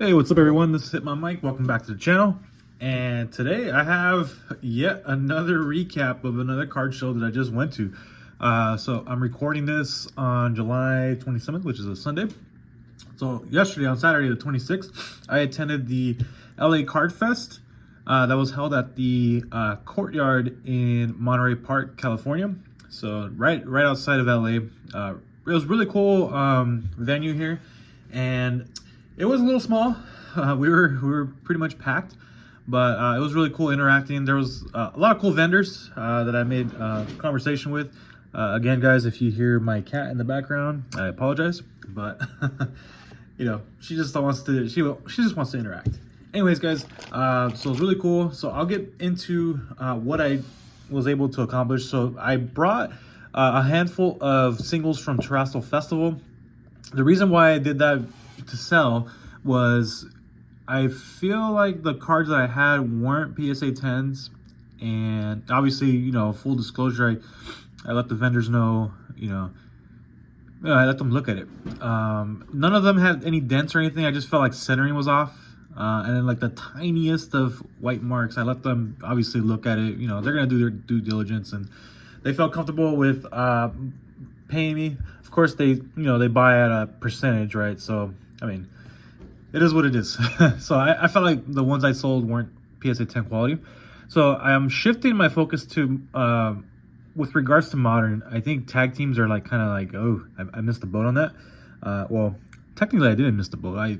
Hey, what's up everyone? This is Hit My Mic. Welcome back to the channel. And today I have yet another recap of another card show that I just went to. So I'm recording this on July 27th, which is a Sunday. So yesterday, on Saturday the 26th, I attended the LA Card Fest that was held at the Courtyard in Monterey Park, California. So right outside of LA. It was really cool venue here, and it was a little small. We were pretty much packed, but it was really cool interacting. There was a lot of cool vendors that I made conversation with. Again, guys, if you hear my cat in the background, I apologize, but you know, she just wants to interact. Anyways, guys, so it's really cool. So I'll get into what I was able to accomplish. So I brought a handful of singles from Terrestrial Festival. The reason why I did that to sell was I feel like the cards that I had weren't PSA 10s, and obviously, you know, full disclosure, I let the vendors know, I let them look at it. None of them had any dents or anything. I just felt like centering was off. And then like the tiniest of white marks, I let them obviously look at it. You know, they're going to do their due diligence, and they felt comfortable with paying me. Of course, they buy at a percentage, right? So, I mean, it is what it is. So I felt like the ones I sold weren't PSA 10 quality. So I'm shifting my focus to, with regards to modern, I think tag teams are like kind of like, oh, I missed the boat on that. Well, technically I didn't miss the boat. I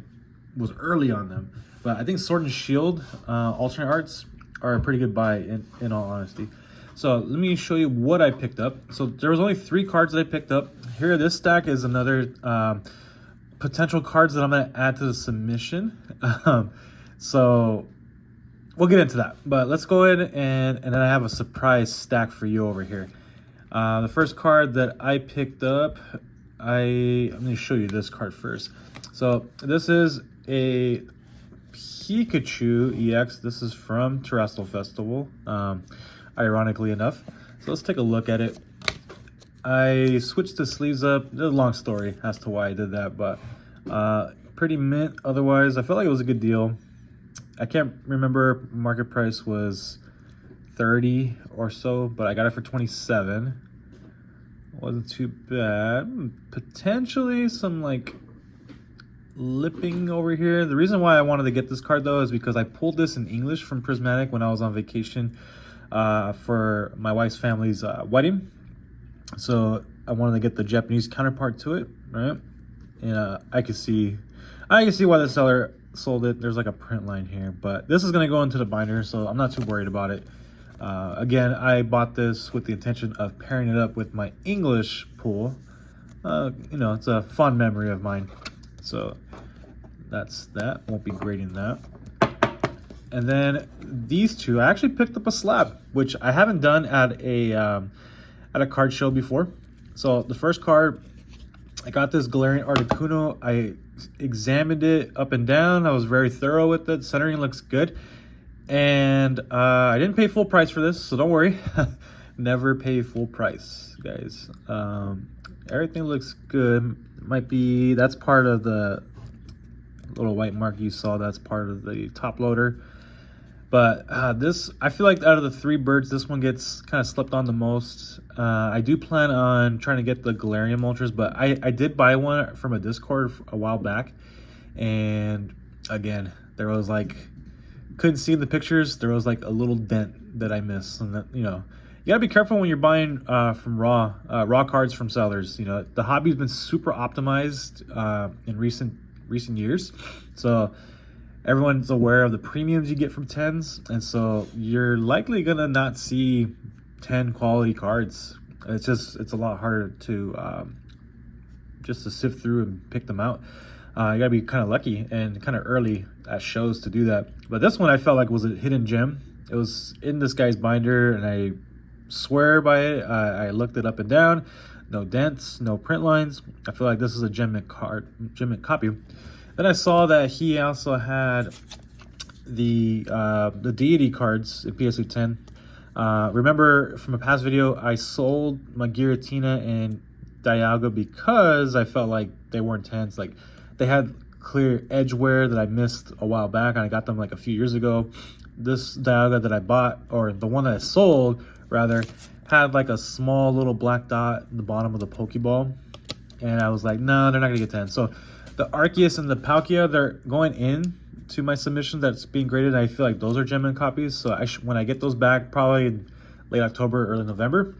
was early on them. But I think Sword and Shield alternate arts are a pretty good buy in all honesty. So let me show you what I picked up. So there was only 3 cards that I picked up. Here, this stack is another potential cards that I'm going to add to the submission. So we'll get into that. But let's go ahead and then I have a surprise stack for you over here. The first card that I picked up, I'm going to show you this card first. So this is a Pikachu EX. This is from Terrestrial Festival, ironically enough. So let's take a look at it. I switched the sleeves up. There's a long story as to why I did that, but pretty mint. Otherwise, I felt like it was a good deal. I can't remember, market price was 30 or so, but I got it for 27. Wasn't too bad. Potentially some like lipping over here. The reason why I wanted to get this card though is because I pulled this in English from Prismatic when I was on vacation for my wife's family's wedding. So I wanted to get the Japanese counterpart to it, right? And I can see why the seller sold it. There's like a print line here, but this is going to go into the binder, so I'm not too worried about it. Again, I bought this with the intention of pairing it up with my English pool. It's a fond memory of mine. So that's that. Won't be grading that. And then these two, I actually picked up a slab, which I haven't done at a card show before. So the first card, I got this Galarian Articuno. I examined it up and down. I was very thorough with it. Centering looks good. And I didn't pay full price for this, so don't worry. Never pay full price, guys. Everything looks good. That's part of the little white mark you saw. That's part of the top loader. But this, I feel like out of the 3 birds, this one gets kind of slept on the most. I do plan on trying to get the Galarian Moltres, but I did buy one from a Discord a while back. And again, there was like, couldn't see in the pictures, there was like a little dent that I missed. And that, you gotta be careful when you're buying from raw cards from sellers. The hobby's been super optimized in recent years. So everyone's aware of the premiums you get from 10s, and so you're likely gonna not see 10 quality cards. It's a lot harder to just to sift through and pick them out. You gotta be kind of lucky and kind of early at shows to do that. But this one I felt like was a hidden gem. It was in this guy's binder, and I swear by it. I looked it up and down. No dents, no print lines. I feel like this is a gem mint copy. Then I saw that he also had the deity cards in PSA 10. Remember from a past video, I sold my Giratina and Dialga because I felt like they weren't 10s. Like they had clear edge wear that I missed a while back, and I got them like a few years ago. This Dialga that I bought, or the one that I sold rather, had like a small little black dot in the bottom of the Pokeball, and I was like, no, they're not gonna get 10. So the Arceus and the Palkia, they're going in to my submission that's being graded. I feel like those are genuine copies. So when I get those back, probably in late October, early November,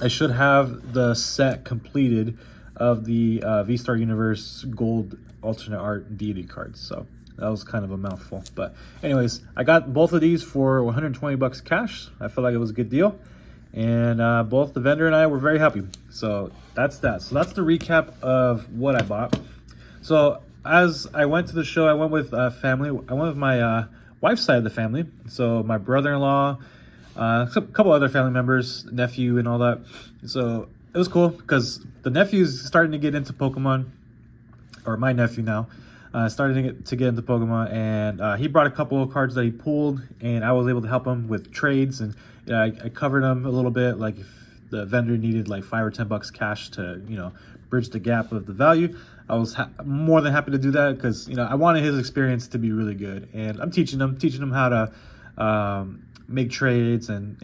I should have the set completed of the V-Star Universe Gold alternate art deity cards. So that was kind of a mouthful. But anyways, I got both of these for 120 bucks cash. I felt like it was a good deal. And both the vendor and I were very happy. So that's that. So that's the recap of what I bought. So as I went to the show, I went with family. I went with my wife's side of the family. So my brother-in-law, a couple other family members, nephew and all that. So it was cool because the nephew's starting to get into Pokemon, or my nephew now, starting to get into Pokemon, and he brought a couple of cards that he pulled, and I was able to help him with trades, and I covered him a little bit, like if the vendor needed like $5 or $10 cash to, bridge the gap of the value. I was more than happy to do that because, I wanted his experience to be really good, and I'm teaching him how to make trades and,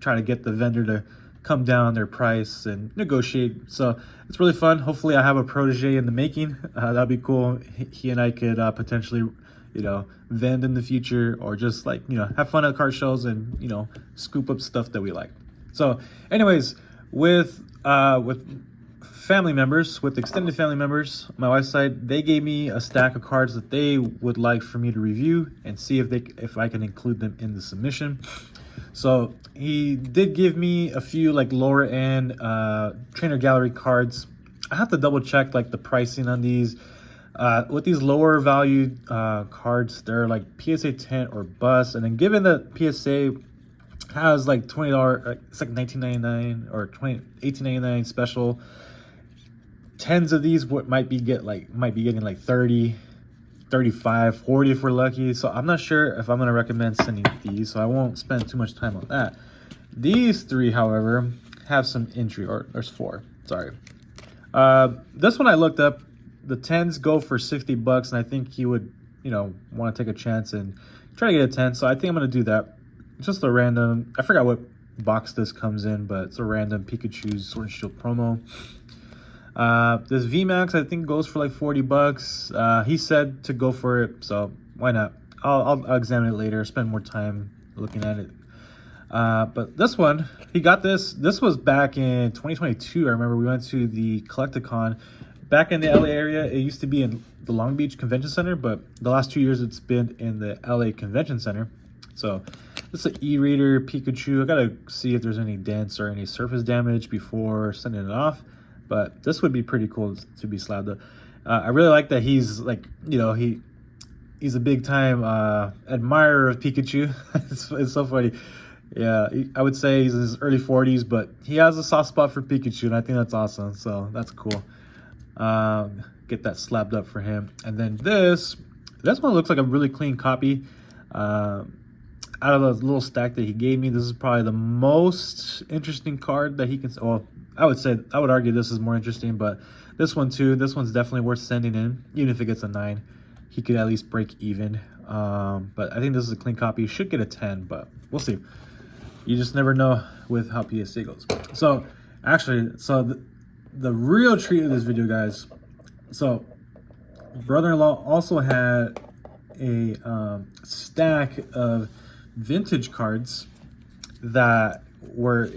try to get the vendor to come down their price and negotiate. So it's really fun. Hopefully I have a protege in the making. That'd be cool. He and I could potentially, vend in the future, or just like, have fun at card shows and, scoop up stuff that we like. So anyways, with family members, with extended family members, my wife's side, they gave me a stack of cards that they would like for me to review and see if I can include them in the submission. So he did give me a few like lower end trainer gallery cards. I have to double check like the pricing on these. With these lower value cards, they're like PSA 10 or bust. And then given that PSA has like $20, it's like $19.99 or $18.99 special, tens of these might be getting like 30, 35, 40 if we're lucky. So I'm not sure if I'm going to recommend sending these, so I won't spend too much time on that. These three, however, have some intrigue, or there's four, sorry. This one I looked up, the 10s go for 60 bucks, and I think he would, want to take a chance and try to get a 10, so I think I'm going to do that. It's just a random, I forgot what box this comes in, but it's a random Pikachu's Sword and Shield promo. This VMAX I think goes for like 40 bucks. He said to go for it, so why not? I'll examine it later, spend more time looking at it. But this one, he got this was back in 2022. I remember we went to the Collecticon back in the LA area. It used to be in the Long Beach Convention Center, but the last 2 years it's been in the LA Convention Center. So this is an e-reader Pikachu. I gotta see if there's any dents or any surface damage before sending it off. But this would be pretty cool to be slabbed up. I really like that he's like, he's a big time admirer of Pikachu. It's so funny. Yeah, I would say he's in his early 40s, but he has a soft spot for Pikachu, and I think that's awesome. So that's cool. Get that slabbed up for him. And then this one looks like a really clean copy. Out of the little stack that he gave me, this is probably the most interesting card that he can. Well, I would argue this is more interesting, but this one too. This one's definitely worth sending in, even if it gets a 9. He could at least break even. But I think this is a clean copy. He should get a 10, but we'll see. You just never know with how PSA goes. So actually, the real treat of this video, guys. So brother-in-law also had a stack of vintage cards that were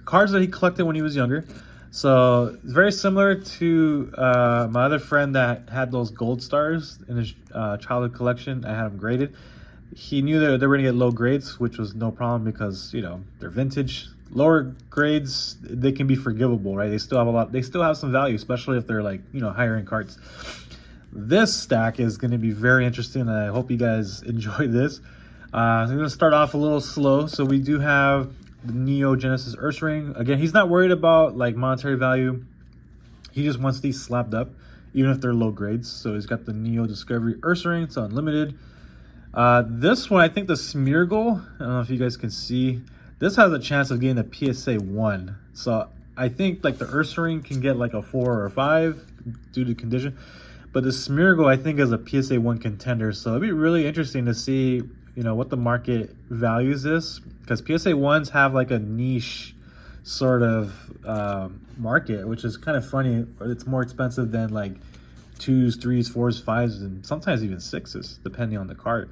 cards that he collected when he was younger. So it's very similar to my other friend that had those gold stars in his childhood collection. I had them graded. He knew that they were going to get low grades, which was no problem because, they're vintage. Lower grades, they can be forgivable, right? They still have some value, especially if they're like, higher end cards. This stack is going to be very interesting, and I hope you guys enjoy this. So I'm going to start off a little slow. So we do have the Neo Genesis Ursaring. Again, he's not worried about like monetary value. He just wants these slapped up, even if they're low grades. So he's got the Neo Discovery Ursaring. It's unlimited. This one, I think the Smeargle, I don't know if you guys can see, this has a chance of getting a PSA 1. So I think like the Ursaring can get like a 4 or a 5 due to condition. But the Smeargle, I think, is a PSA 1 contender. So it'd be really interesting to see, you know, what the market values this. Because PSA 1s have like a niche sort of market, which is kind of funny. It's more expensive than like 2s, 3s, 4s, 5s, and sometimes even 6s, depending on the card.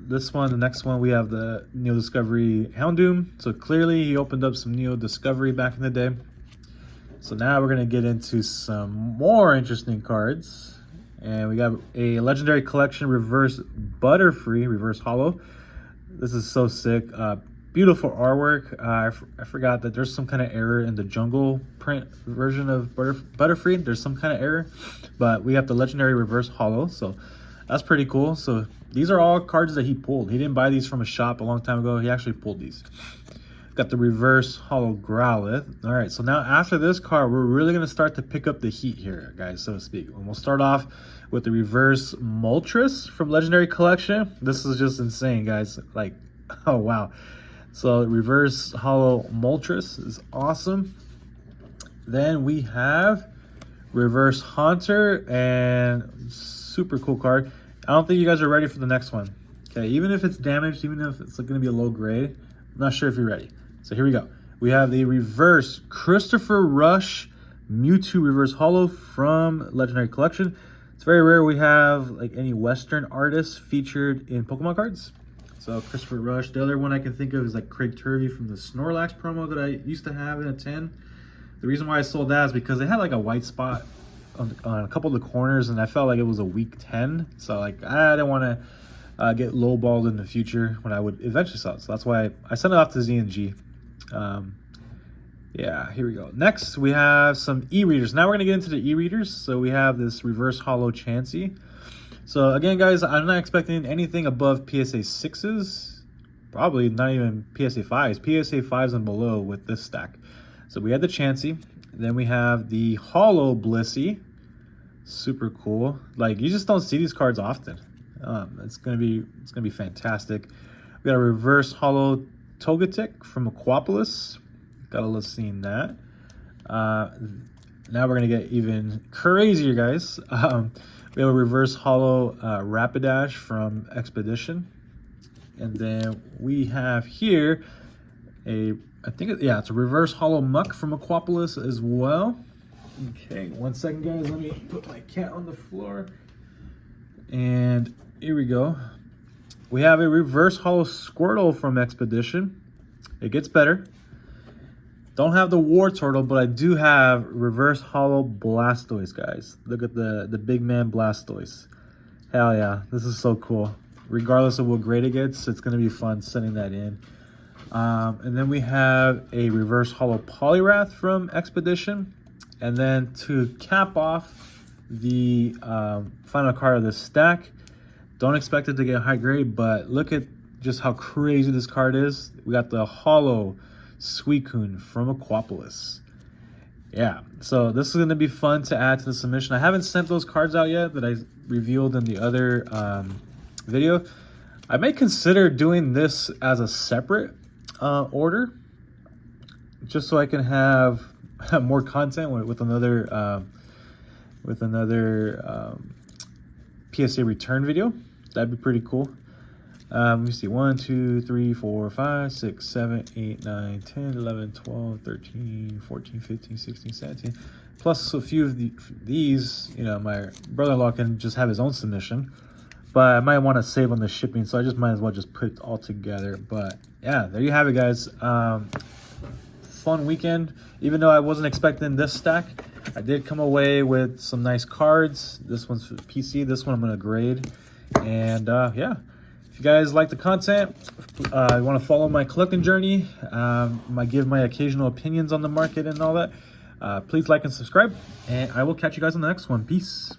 This one, the next one, we have the Neo Discovery Houndoom. So clearly he opened up some Neo Discovery back in the day. So now we're going to get into some more interesting cards. And we got a Legendary Collection Reverse Butterfree, Reverse Holo. This is so sick. Beautiful artwork. I forgot that there's some kind of error in the jungle print version of Butterfree. There's some kind of error. But we have the Legendary Reverse Holo. So that's pretty cool. So these are all cards that he pulled. He didn't buy these from a shop a long time ago. He actually pulled these. Got the Reverse Holo Growlithe. All right, so now after this card, we're really going to start to pick up the heat here, guys, so to speak. And we'll start off with the Reverse Moltres from Legendary Collection. This is just insane, guys. Like, oh, wow. So Reverse Holo Moltres is awesome. Then we have Reverse Haunter, and super cool card. I don't think you guys are ready for the next one. Okay, even if it's damaged, even if it's going to be a low grade, I'm not sure if you're ready. So here we go. We have the Reverse Christopher Rush Mewtwo Reverse Holo from Legendary Collection. It's very rare we have like any Western artists featured in Pokemon cards. So Christopher Rush. The other one I can think of is like Craig Turvey from the Snorlax promo that I used to have in a 10. The reason why I sold that is because they had like a white spot on a couple of the corners, and I felt like it was a weak 10. So like I didn't want to get lowballed in the future when I would eventually sell it. So that's why I sent it off to Z&G. Yeah, here we go. Next, we have some e-readers. Now we're going to get into the e-readers. So we have this Reverse Holo Chansey. So again, guys, I'm not expecting anything above PSA 6s. Probably not even PSA 5s. PSA 5s and below with this stack. So we have the Chansey. Then we have the Holo Blissey. Super cool. Like, you just don't see these cards often. It's gonna be fantastic. We got a Reverse Holo Togetic from Aquapolis. Gotta love seeing that. Now we're gonna get even crazier, guys. We have a Reverse Holo Rapidash from Expedition, and then we have here it's a Reverse Holo Muck from Aquapolis as well. Okay, 1 second, guys. Let me put my cat on the floor. And here we go. We have a Reverse Holo Squirtle from Expedition. It gets better. Don't have the War Turtle, but I do have Reverse Holo Blastoise, guys. Look at the big man Blastoise. Hell yeah, this is so cool. Regardless of what grade it gets, it's going to be fun sending that in. And then we have a Reverse Holo Poliwrath from Expedition. And then to cap off the final card of this stack, don't expect it to get high grade, but look at just how crazy this card is. We got the Holo Suicune from Aquapolis. Yeah, so this is going to be fun to add to the submission. I haven't sent those cards out yet that I revealed in the other video. I may consider doing this as a separate order, just so I can have more content with another PSA return video. That'd be pretty cool. Let me see, 1, 2, 3, 4, 5, 6, 7, 8, 9, 10, 11, 12, 13, 14, 15, 16, 17. Plus a few of these, you know, my brother-in-law can just have his own submission. But I might want to save on the shipping, so I just might as well just put it all together. But yeah, there you have it, guys. Fun weekend. Even though I wasn't expecting this stack, I did come away with some nice cards. This one's for PC. This one I'm going to grade. And yeah. If you guys like the content, you want to follow my collecting journey, I give my occasional opinions on the market and all that, please like and subscribe, and I will catch you guys on the next one. Peace.